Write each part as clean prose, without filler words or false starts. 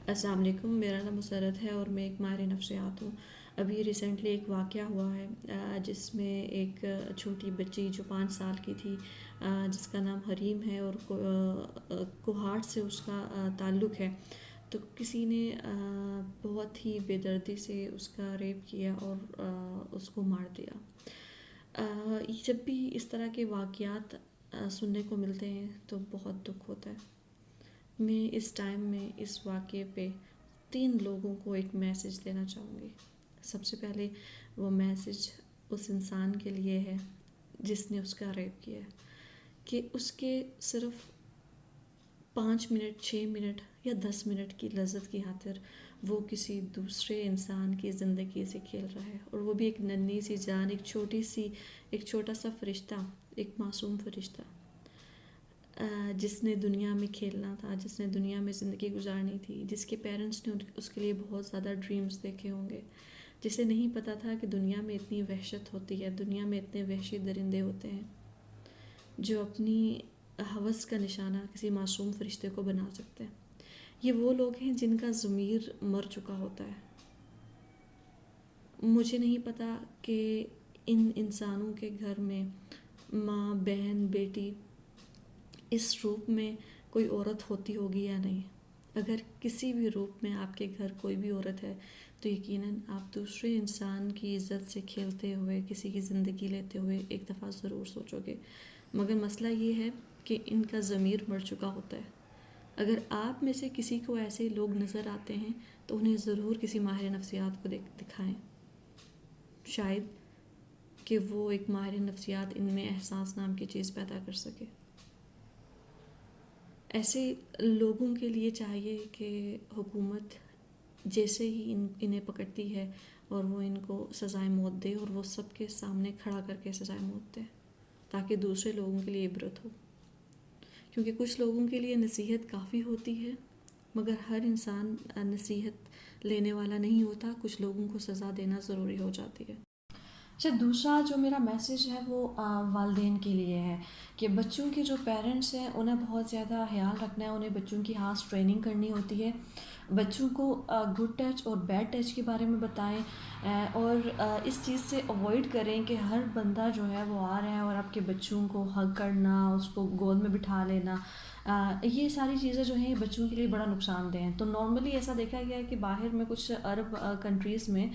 السلام علیکم، میرا نام مسرت ہے اور میں ایک ماہر نفسیات ہوں۔ ابھی ریسنٹلی ایک واقعہ ہوا ہے جس میں ایک چھوٹی بچی جو 5 سال کی تھی، جس کا نام حریم ہے اور کوہاٹ سے اس کا تعلق ہے، تو کسی نے بہت ہی بے دردی سے اس کا ریپ کیا اور اس کو مار دیا۔ جب بھی اس طرح کے واقعات سننے کو ملتے ہیں تو بہت دکھ ہوتا ہے۔ میں اس ٹائم میں اس واقعے پہ 3 لوگوں کو ایک میسج دینا چاہوں گی۔ سب سے پہلے وہ میسج اس انسان کے لیے ہے جس نے اس کا ریپ کیا ہے، کہ اس کے صرف 5 منٹ، 6 منٹ یا 10 منٹ کی لذت کی خاطر وہ کسی دوسرے انسان کی زندگی سے کھیل رہا ہے، اور وہ بھی ایک ننھی سی جان، ایک چھوٹا سا فرشتہ، ایک معصوم فرشتہ، جس نے دنیا میں کھیلنا تھا، جس نے دنیا میں زندگی گزارنی تھی، جس کے پیرنٹس نے اس کے لیے بہت زیادہ ڈریمز دیکھے ہوں گے، جسے نہیں پتہ تھا کہ دنیا میں اتنی وحشت ہوتی ہے، دنیا میں اتنے وحشی درندے ہوتے ہیں جو اپنی ہوس کا نشانہ کسی معصوم فرشتے کو بنا سکتے ہیں۔ یہ وہ لوگ ہیں جن کا ضمیر مر چکا ہوتا ہے۔ مجھے نہیں پتہ کہ ان انسانوں کے گھر میں ماں، بہن، بیٹی اس روپ میں کوئی عورت ہوتی ہوگی یا نہیں۔ اگر کسی بھی روپ میں آپ کے گھر کوئی بھی عورت ہے تو یقیناً آپ دوسرے انسان کی عزت سے کھیلتے ہوئے، کسی کی زندگی لیتے ہوئے ایک دفعہ ضرور سوچو گے، مگر مسئلہ یہ ہے کہ ان کا ضمیر مر چکا ہوتا ہے۔ اگر آپ میں سے کسی کو ایسے لوگ نظر آتے ہیں تو انہیں ضرور کسی ماہر نفسیات کو دکھائیں، شاید کہ وہ ایک ماہر نفسیات ان میں احساس نام کی چیز پیدا کر سکے۔ ایسے لوگوں کے لیے چاہیے کہ حکومت جیسے ہی انہیں پکڑتی ہے اور وہ ان کو سزائے موت دے، اور وہ سب کے سامنے کھڑا کر کے سزائے موت دے، تاکہ دوسرے لوگوں کے لیے عبرت ہو۔ کیونکہ کچھ لوگوں کے لیے نصیحت کافی ہوتی ہے، مگر ہر انسان نصیحت لینے والا نہیں ہوتا، کچھ لوگوں کو سزا دینا ضروری ہو جاتی ہے۔ اچھا، دوسرا جو میرا میسیج ہے وہ والدین کے لیے ہے کہ بچوں کے جو پیرنٹس ہیں انہیں بہت زیادہ خیال رکھنا ہے، انہیں بچوں کی خاص ٹریننگ کرنی ہوتی ہے، بچوں کو گڈ ٹچ اور بیڈ ٹچ کے بارے میں بتائیں، اور اس چیز سے اوائڈ کریں کہ ہر بندہ جو ہے وہ آ رہا ہے اور آپ کے بچوں کو ہگ کرنا، اس کو گود میں بٹھا لینا، یہ ساری چیزیں جو ہیں بچوں کے لیے بڑا نقصان دہ ہیں۔ تو نارملی ایسا دیکھا گیا ہے کہ باہر میں کچھ عرب کنٹریز میں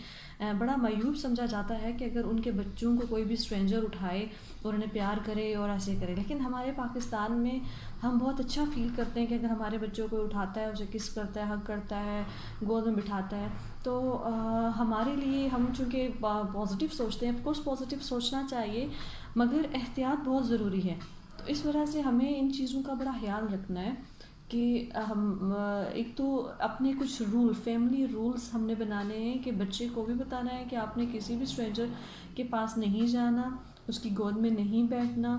بڑا معیوب سمجھا جاتا ہے کہ اگر ان کے بچوں کو کوئی بھی اسٹرینجر اٹھائے اور انہیں پیار کرے اور ایسے کرے، لیکن ہمارے پاکستان میں ہم بہت اچھا فیل کرتے ہیں کہ اگر ہمارے بچوں کو اٹھاتا ہے، اسے کس کرتا ہے، ہگ کرتا ہے، گود میں بٹھاتا ہے، تو ہمارے لیے، ہم چونکہ پازیٹیو سوچتے ہیں، آف کورس پازیٹیو سوچنا چاہیے، مگر احتیاط بہت ضروری ہے۔ تو اس وجہ سے ہمیں ان چیزوں کا بڑا خیال رکھنا ہے کہ ہم ایک تو اپنے کچھ فیملی رولز ہم نے بنانے ہیں کہ بچے کو بھی بتانا ہے کہ آپ نے کسی بھی اسٹرینجر کے پاس نہیں جانا، اس کی گود میں نہیں بیٹھنا،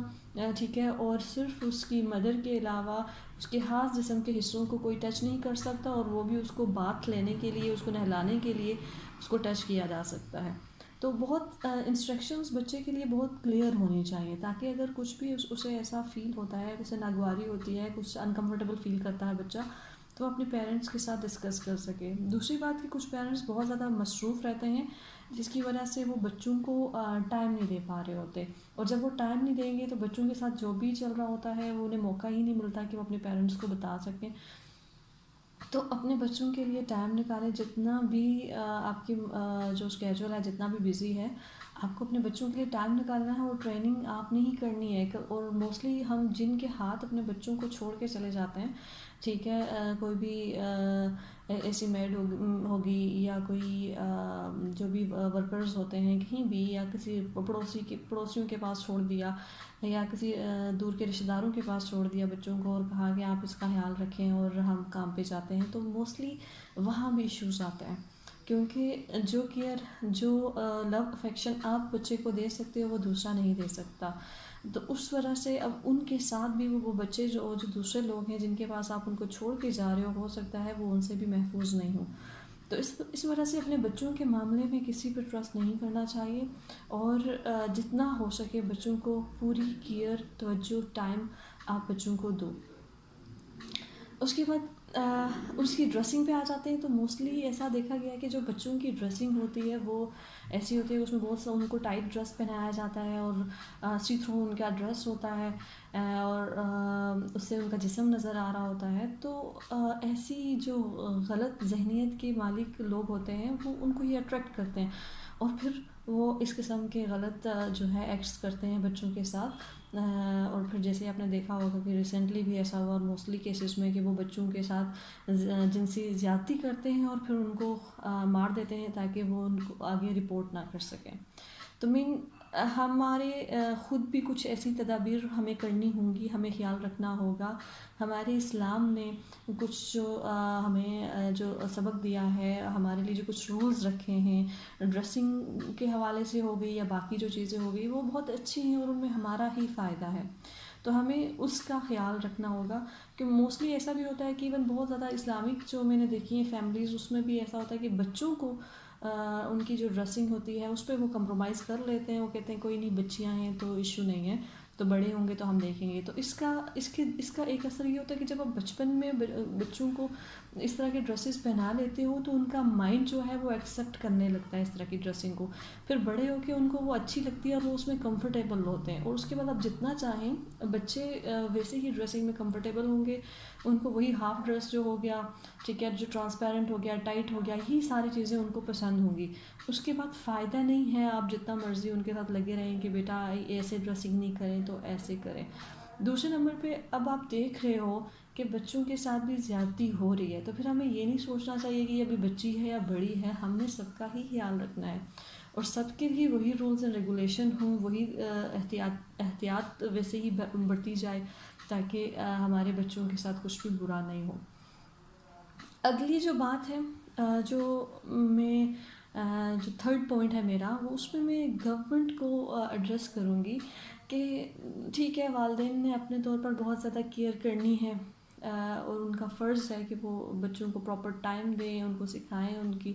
ٹھیک ہے، اور صرف اس کی مدر کے علاوہ اس کے خاص جسم کے حصوں کو کوئی ٹچ نہیں کر سکتا، اور وہ بھی اس کو باتھ لینے کے لیے، اس کو نہلانے کے لیے اس کو ٹچ کیا جا سکتا ہے۔ تو بہت انسٹرکشنز بچے کے لیے بہت کلیئر ہونی چاہیے، تاکہ اگر کچھ بھی اسے ایسا فیل ہوتا ہے، اسے ناگواری ہوتی ہے، کچھ انکمفرٹیبل فیل کرتا ہے بچہ، تو اپنے پیرنٹس کے ساتھ ڈسکس کر سکے۔ دوسری بات کہ کچھ پیرنٹس بہت زیادہ مصروف رہتے ہیں، جس کی وجہ سے وہ بچوں کو ٹائم نہیں دے پا رہے ہوتے، اور جب وہ ٹائم نہیں دیں گے تو بچوں کے ساتھ جو بھی چل رہا ہوتا ہے وہ انہیں موقع ہی نہیں ملتا کہ وہ اپنے پیرنٹس کو بتا سکیں۔ تو اپنے بچوں کے لیے ٹائم نکالیں، جتنا بھی آپ کی جو اسکیجول ہے، جتنا بھی بزی ہے، آپ کو اپنے بچوں کے لیے ٹائم نکالنا ہے، اور ٹریننگ آپ نے ہی کرنی ہے۔ اور موسٹلی ہم جن کے ہاتھ اپنے بچوں کو چھوڑ کے چلے جاتے ہیں، ٹھیک ہے، کوئی بھی ایسی میڈ ہوگی یا کوئی جو بھی ورکرز ہوتے ہیں کہیں بھی، یا کسی پڑوسیوں کے پاس چھوڑ دیا، یا کسی دور کے رشتہ داروں کے پاس چھوڑ دیا بچوں کو، اور کہا کہ آپ اس کا خیال رکھیں اور ہم کام پہ جاتے ہیں، تو موسٹلی وہاں بھی ایشوز آتے ہیں، کیونکہ جو کیئر، جو لو افیکشن آپ بچے کو دے سکتے ہو وہ دوسرا نہیں دے سکتا۔ تو اس وجہ سے اب ان کے ساتھ بھی وہ بچے جو دوسرے لوگ ہیں جن کے پاس آپ ان کو چھوڑ کے جا رہے ہو سکتا ہے وہ ان سے بھی محفوظ نہیں ہو۔ تو اس وجہ سے اپنے بچوں کے معاملے میں کسی پہ ٹرسٹ نہیں کرنا چاہیے، اور جتنا ہو سکے بچوں کو پوری کیئر، توجہ، ٹائم آپ بچوں کو دو۔ اس کے بعد اس کی ڈریسنگ پہ آ جاتے ہیں تو موسٹلی ایسا دیکھا گیا ہے کہ جو بچوں کی ڈریسنگ ہوتی ہے وہ ایسی ہوتی ہے، اس میں بہت سا ان کو ٹائٹ ڈریس پہنایا جاتا ہے اور سی تھرو ان کا ڈریس ہوتا ہے، اور اس سے ان کا جسم نظر آ رہا ہوتا ہے. تو ایسی جو غلط ذہنیت کے مالک لوگ ہوتے ہیں وہ ان کو یہ اٹریکٹ کرتے ہیں، اور پھر وہ اس قسم کے غلط جو ہے ایکٹس کرتے ہیں بچوں کے ساتھ. اور پھر جیسے آپ نے دیکھا ہوگا کہ ریسنٹلی بھی ایسا ہوا موسٹلی کیسز میں کہ وہ بچوں کے ساتھ جنسی زیادتی کرتے ہیں اور پھر ان کو مار دیتے ہیں تاکہ وہ ان کو آگے رپورٹ نہ کر سکیں. تو ہمارے خود بھی کچھ ایسی تدابیر ہمیں کرنی ہوں گی، ہمیں خیال رکھنا ہوگا. ہمارے اسلام نے کچھ جو ہمیں جو سبق دیا ہے، ہمارے لیے جو کچھ رولز رکھے ہیں ڈریسنگ کے حوالے سے ہو گئی یا باقی جو چیزیں ہو گئی، وہ بہت اچھی ہیں اور ان میں ہمارا ہی فائدہ ہے. تو ہمیں اس کا خیال رکھنا ہوگا کہ موسٹلی ایسا بھی ہوتا ہے کہ ایون بہت زیادہ اسلامک جو میں نے دیکھی ہیں فیملیز، اس میں بھی ایسا ہوتا ہے کہ بچوں کو ان کی جو ڈریسنگ ہوتی ہے اس پہ وہ کمپرومائز کر لیتے ہیں. وہ کہتے ہیں کوئی نہیں، بچیاں ہیں تو ایشو نہیں ہے، تو بڑے ہوں گے تو ہم دیکھیں گے. تو اس کا ایک اثر یہ ہوتا ہے کہ جب آپ بچپن میں بچوں کو اس طرح کے ڈریسز پہنا لیتے ہو تو ان کا مائنڈ جو ہے وہ ایکسیپٹ کرنے لگتا ہے اس طرح کی ڈریسنگ کو. پھر بڑے ہو کے ان کو وہ اچھی لگتی ہے اور وہ اس میں کمفرٹیبل ہوتے ہیں، اور اس کے بعد آپ جتنا چاہیں بچے ویسے ہی ڈریسنگ میں کمفرٹیبل ہوں گے. ان کو وہی ہاف ڈریس جو ہو گیا، ٹھیک ہے، جو ٹرانسپیرنٹ ہو گیا، ٹائٹ ہو گیا، یہی ساری چیزیں ان کو پسند ہوں گی. اس کے بعد فائدہ نہیں ہے آپ جتنا مرضی ان کے ساتھ لگے رہیں کہ بیٹا ایسے ڈریسنگ نہیں کریں تو ایسے کریں. دوسرے نمبر پہ اب آپ دیکھ رہے ہو کہ بچوں کے ساتھ بھی زیادتی ہو رہی ہے، تو پھر ہمیں یہ نہیں سوچنا چاہیے کہ یہ ابھی بچی ہے یا بڑی ہے. ہم نے سب کا ہی خیال رکھنا ہے اور سب کے ہی وہی رولز اینڈ ریگولیشن ہوں، وہی احتیاط ویسے ہی بڑھتی جائے تاکہ ہمارے بچوں کے ساتھ کچھ بھی برا نہیں ہو. اگلی جو بات ہے جو تھرڈ پوائنٹ ہے میرا، وہ اس میں گورنمنٹ کو ایڈریس کروں گی کہ ٹھیک ہے، والدین نے اپنے طور پر بہت زیادہ کیئر کرنی ہے اور ان کا فرض ہے کہ وہ بچوں کو پراپر ٹائم دیں، ان کو سکھائیں، ان کی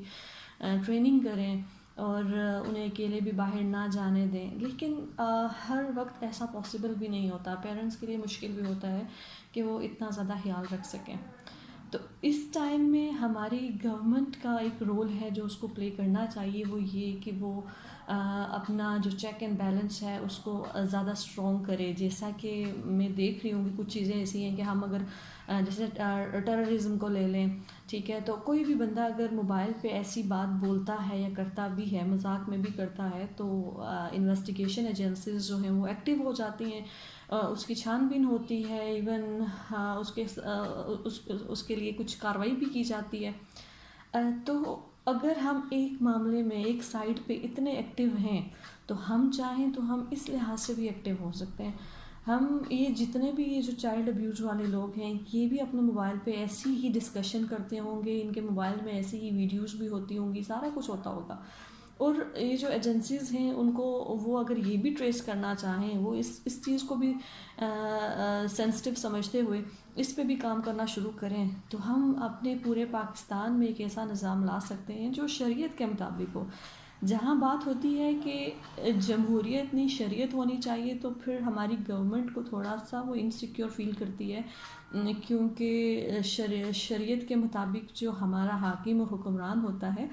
ٹریننگ کریں اور انہیں اکیلے بھی باہر نہ جانے دیں. لیکن ہر وقت ایسا پاسبل بھی نہیں ہوتا، پیرنٹس کے لیے مشکل بھی ہوتا ہے کہ وہ اتنا زیادہ خیال رکھ سکیں. تو اس ٹائم میں ہماری گورنمنٹ کا ایک رول ہے جو اس کو پلے کرنا چاہیے، وہ یہ کہ وہ اپنا جو چیک اینڈ بیلنس ہے اس کو زیادہ اسٹرانگ کرے. جیسا کہ میں دیکھ رہی ہوں کہ کچھ چیزیں ایسی ہیں کہ ہم اگر جیسے ٹیررزم کو لے لیں، ٹھیک ہے، تو کوئی بھی بندہ اگر موبائل پہ ایسی بات بولتا ہے یا کرتا بھی ہے، مذاق میں بھی کرتا ہے، تو انویسٹیگیشن ایجنسیز جو ہیں وہ ایکٹیو ہو جاتی ہیں، اس کی چھان بین ہوتی ہے، ایون اس کے لیے کچھ کارروائی بھی کی جاتی ہے. تو اگر ہم ایک معاملے میں ایک سائڈ پہ اتنے ایکٹیو ہیں تو ہم چاہیں تو ہم اس لحاظ سے بھی ایکٹیو ہو سکتے ہیں. ہم یہ جتنے بھی یہ جو چائلڈ ابیوز والے لوگ ہیں یہ بھی اپنے موبائل پہ ایسی ہی ڈسکشن کرتے ہوں گے، ان کے موبائل میں ایسی ہی ویڈیوز بھی ہوتی ہوں گی، سارا کچھ ہوتا ہوگا. اور یہ جو ایجنسیز ہیں ان کو وہ اگر یہ بھی ٹریس کرنا چاہیں، وہ اس چیز کو بھی سینسٹیو سمجھتے ہوئے اس پہ بھی کام کرنا شروع کریں، تو ہم اپنے پورے پاکستان میں ایک ایسا نظام لا سکتے ہیں جو شریعت کے مطابق ہو. جہاں بات ہوتی ہے کہ جمہوریت نہیں شریعت ہونی چاہیے، تو پھر ہماری گورنمنٹ کو تھوڑا سا وہ انسیکیور فیل کرتی ہے، کیونکہ شریعت کے مطابق جو ہمارا حاکم و حکمران ہوتا ہے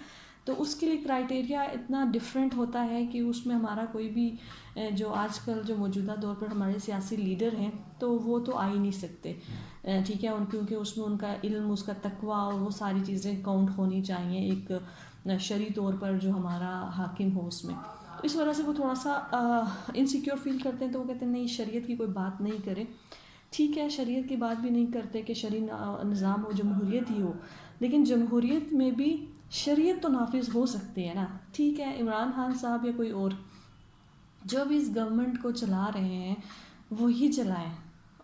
تو اس کے لیے کرائٹیریا اتنا ڈفرینٹ ہوتا ہے کہ اس میں ہمارا کوئی بھی جو آج کل جو موجودہ دور پر ہمارے سیاسی لیڈر ہیں تو وہ تو آ ہی نہیں سکتے، ٹھیک ہے، کیونکہ اس میں ان کا علم، اس کا تقویٰ اور وہ ساری چیزیں کاؤنٹ ہونی چاہیے ایک شرعی طور پر جو ہمارا حاکم ہو اس میں. تو اس وجہ سے وہ تھوڑا سا انسیکیور فیل کرتے ہیں، تو وہ کہتے ہیں نہیں شریعت کی کوئی بات نہیں کرے. ٹھیک ہے، شریعت کی بات بھی نہیں کرتے کہ شرعی نظام ہو، جمہوریت ہی ہو، لیکن جمہوریت میں بھی شریعت تو نافذ ہو سکتی ہے نا. ٹھیک ہے، عمران خان صاحب یا کوئی اور جو بھی اس گورنمنٹ کو چلا رہے ہیں وہی چلائیں،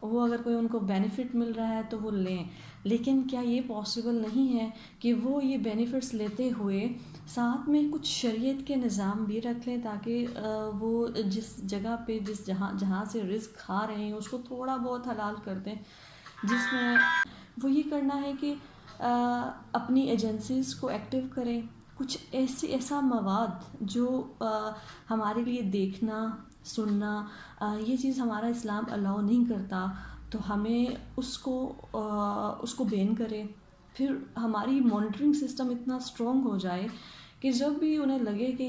وہ اگر کوئی ان کو بینیفٹ مل رہا ہے تو وہ لیں، لیکن کیا یہ پاسبل نہیں ہے کہ وہ یہ بینیفٹس لیتے ہوئے ساتھ میں کچھ شریعت کے نظام بھی رکھ لیں تاکہ وہ جس جگہ پہ جہاں سے رزق کھا رہے ہیں اس کو تھوڑا بہت حلال کر دیں، جس میں وہ یہ کرنا ہے کہ اپنی ایجنسیز کو ایکٹیو کریں. کچھ ایسا مواد جو ہمارے لیے دیکھنا، سننا، یہ چیز ہمارا اسلام الاؤ نہیں کرتا، تو ہمیں اس کو بین کرے. پھر ہماری مانیٹرنگ سسٹم اتنا اسٹرانگ ہو جائے کہ جب بھی انہیں لگے کہ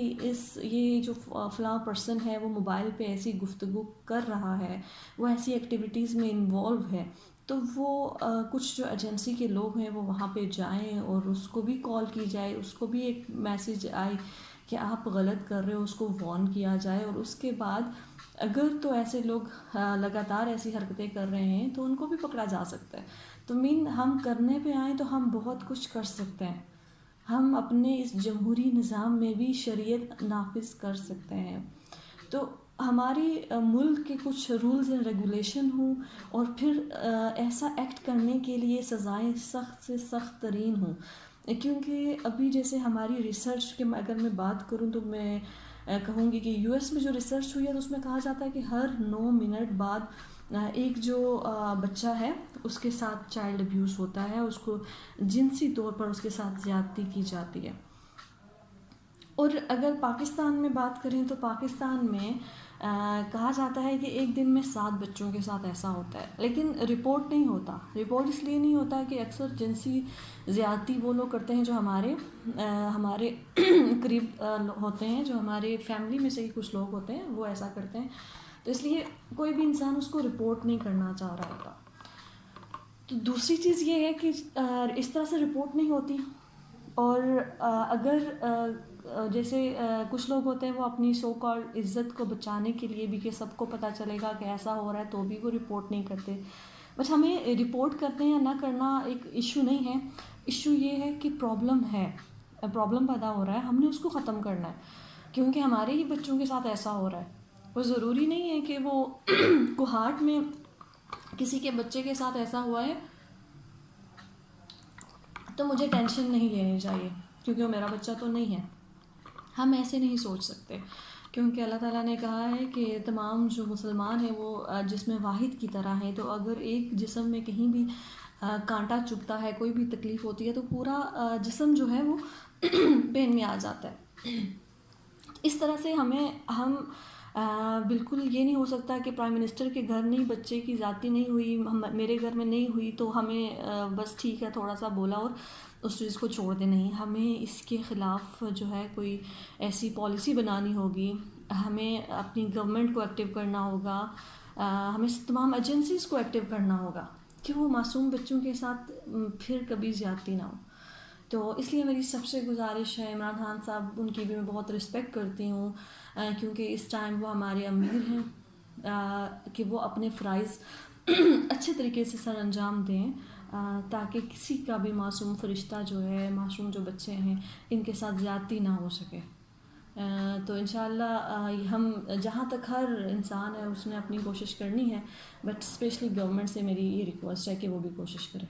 یہ جو فلاں پرسن ہے وہ موبائل پہ ایسی گفتگو کر رہا ہے, وہ ایسی ایکٹیویٹیز میں انوالو ہے, تو وہ کچھ جو ایجنسی کے لوگ ہیں وہ وہاں پہ جائیں اور اس کو بھی کال کی جائے, اس کو بھی ایک میسیج آئے کہ آپ غلط کر رہے ہو, اس کو وارن کیا جائے. اور اس کے بعد اگر تو ایسے لوگ لگاتار ایسی حرکتیں کر رہے ہیں تو ان کو بھی پکڑا جا سکتا ہے. تو ہم کرنے پہ آئیں تو ہم بہت کچھ کر سکتے ہیں. ہم اپنے اس جمہوری نظام میں بھی شریعت نافذ کر سکتے ہیں. تو ہمارے ملک کے کچھ رولز اینڈ ریگولیشن ہوں, اور پھر ایسا ایکٹ کرنے کے لیے سزائیں سخت سے سخت ترین ہوں. کیونکہ ابھی جیسے ہماری ریسرچ کے اگر میں بات کروں تو میں کہوں گی کہ یو ایس میں جو ریسرچ ہوئی ہے تو اس میں کہا جاتا ہے کہ ہر 9 منٹ بعد ایک جو بچہ ہے اس کے ساتھ چائلڈ ابیوز ہوتا ہے, اس کو جنسی طور پر اس کے ساتھ زیادتی کی جاتی ہے. اور اگر پاکستان میں بات کریں تو پاکستان میں کہا جاتا ہے کہ ایک دن میں 7 بچوں کے ساتھ ایسا ہوتا ہے, لیکن رپورٹ نہیں ہوتا. رپورٹ اس لیے نہیں ہوتا کہ اکثر جنسی زیادتی وہ لوگ کرتے ہیں جو ہمارے قریب ہوتے ہیں, جو ہمارے فیملی میں سے ہی کچھ لوگ ہوتے ہیں وہ ایسا کرتے ہیں, تو اس لیے کوئی بھی انسان اس کو رپورٹ نہیں کرنا چاہ رہا ہوتا. تو دوسری چیز یہ ہے کہ اس طرح سے رپورٹ نہیں ہوتی, اور اگر جیسے کچھ لوگ ہوتے ہیں وہ اپنی سو کالڈ عزت کو بچانے کے لیے بھی کہ سب کو پتہ چلے گا کہ ایسا ہو رہا ہے تو بھی وہ رپورٹ نہیں کرتے. بٹ ہمیں رپورٹ کرنے یا نہ کرنا ایک ایشو نہیں ہے. ایشو یہ ہے کہ پرابلم پیدا ہو رہا ہے, ہم نے اس کو ختم کرنا ہے, کیونکہ ہمارے ہی بچوں کے ساتھ ایسا ہو رہا ہے. وہ ضروری نہیں ہے کہ وہ کوہارٹ میں کسی کے بچے کے ساتھ ایسا ہوا ہے تو مجھے ٹینشن نہیں لینی چاہیے کیونکہ وہ میرا بچہ تو نہیں ہے. ہم ایسے نہیں سوچ سکتے, کیونکہ اللہ تعالیٰ نے کہا ہے کہ تمام جو مسلمان ہیں وہ جسم واحد کی طرح ہیں. تو اگر ایک جسم میں کہیں بھی کانٹا چبھتا ہے, کوئی بھی تکلیف ہوتی ہے, تو پورا جسم جو ہے وہ پین میں آ جاتا ہے. اس طرح سے ہم بالکل یہ نہیں ہو سکتا کہ پرائم منسٹر کے گھر نہیں بچے کی ذاتی نہیں ہوئی, میرے گھر میں نہیں ہوئی تو ہمیں بس ٹھیک ہے تھوڑا سا بولا اور اس چیز کو چھوڑ دیں. نہیں, ہمیں اس کے خلاف جو ہے کوئی ایسی پالیسی بنانی ہوگی, ہمیں اپنی گورنمنٹ کو ایکٹیو کرنا ہوگا, ہمیں تمام ایجنسیز کو ایکٹیو کرنا ہوگا کہ وہ معصوم بچوں کے ساتھ پھر کبھی زیادتی نہ ہو. تو اس لیے میری سب سے گزارش ہے, عمران خان صاحب ان کی بھی میں بہت رسپیکٹ کرتی ہوں کیونکہ اس ٹائم وہ ہمارے امیر ہیں کہ وہ اپنے فرائض اچھے طریقے سے سر انجام دیں تاکہ کسی کا بھی معصوم فرشتہ جو ہے, معصوم جو بچے ہیں, ان کے ساتھ زیادتی نہ ہو سکے. تو انشاءاللہ ہم جہاں تک ہر انسان ہے اس نے اپنی کوشش کرنی ہے, بٹ اسپیشلی گورنمنٹ سے میری یہ ریکویسٹ ہے کہ وہ بھی کوشش کرے.